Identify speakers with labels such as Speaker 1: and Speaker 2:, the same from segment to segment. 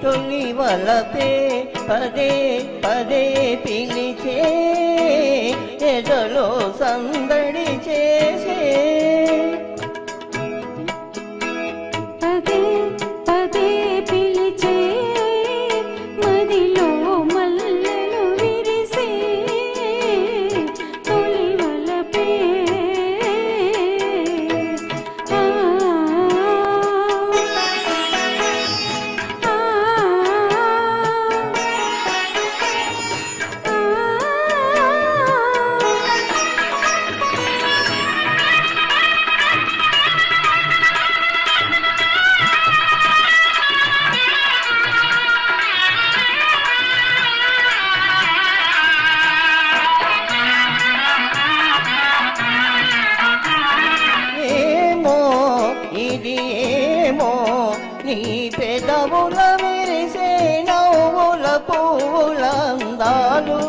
Speaker 1: తొలి వలపే పదే పదే పిలిచే ఎదలో సందడి చేసే
Speaker 2: పదే పదే పిలిచే మదిలో మల్లెలు విరిసే తొలి వలపే
Speaker 1: ఇది ఏమో నీ పెదవుల విరిసే నవ్వుల పువ్వుల అందాలు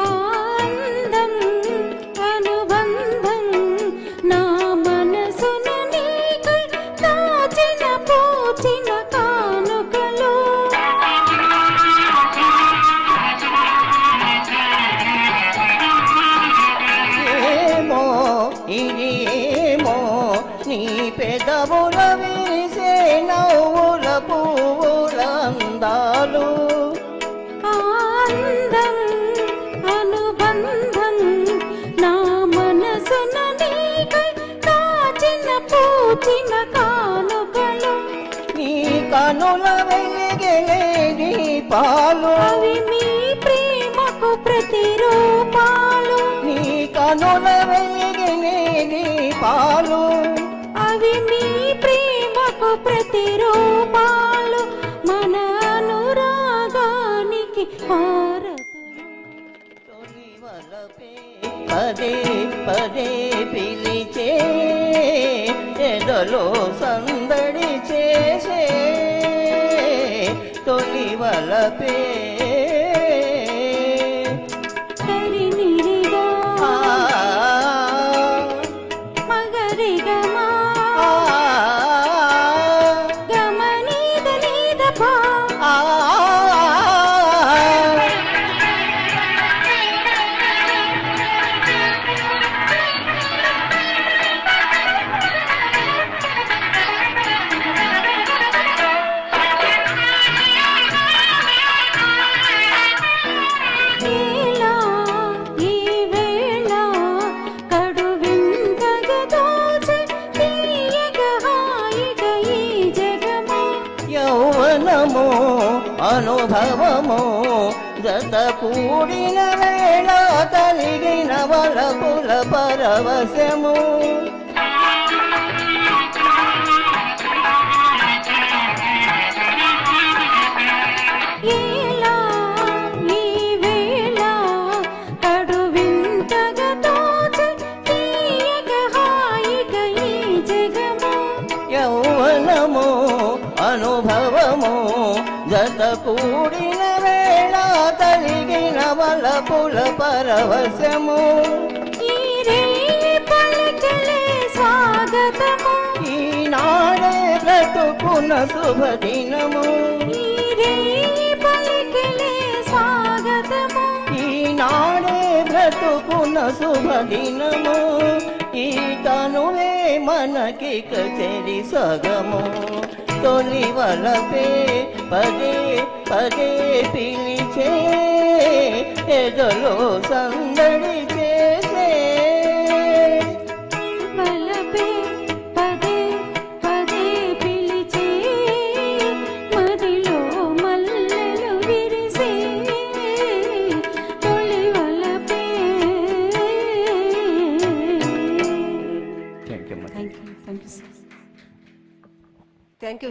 Speaker 2: ఆనందం అనుబంధం నా మనసును నీకై దాచిన పూచిన కానుకలు
Speaker 1: ఏమో ఇది ఏమో నీ పెదవుల విరిసే నవ్వుల పువ్వుల అందాలు
Speaker 2: ఆనందం అనుబంధం నా మనసును నీకై దాచిన పూచిన కానుకలు
Speaker 1: నీ కనుల వెలిగెలే దీపాలు
Speaker 2: అవి మీ ప్రేమకు ప్రతిరూపాలు
Speaker 1: నీ కనుల వెలిగెలే దీపాలు
Speaker 2: అవి మీ ప్రేమకు ప్రతిరూపాలు మన అనురాగానికి హారతులు
Speaker 1: తొలి వలపే పదే పదే పిలిచే ఎదలో సందడి చేసే తొలి వలపే
Speaker 2: కరినిరిగా
Speaker 1: ఆ
Speaker 2: మగరిగమా గమనీద నీద భా
Speaker 1: ఆ యౌవనమో అనుభవమో జత కూడిన వేళ కలిగిన వలపుల పరవశము
Speaker 2: ఏలా ఈ వేళ కడు వింతగా తోచే తీయగా హాయిగా ఈ జగము
Speaker 1: యౌవనమో అనుభవమో జత కూడిన వేళ కలిగిన వలపుల పరవశము
Speaker 2: ఈ రేయి పలికిలే స్వాగతము
Speaker 1: ఈనాడే బ్రతుకున శుభదినము
Speaker 2: ఈ రేయి పలికిలే స్వాగతము
Speaker 1: ఈనాడే బ్రతుకున శుభదినము ఈ తనువే మనకిక చెరి సగము తొలి వలపే పదే పదే పిలిచే ఎదలో సందడి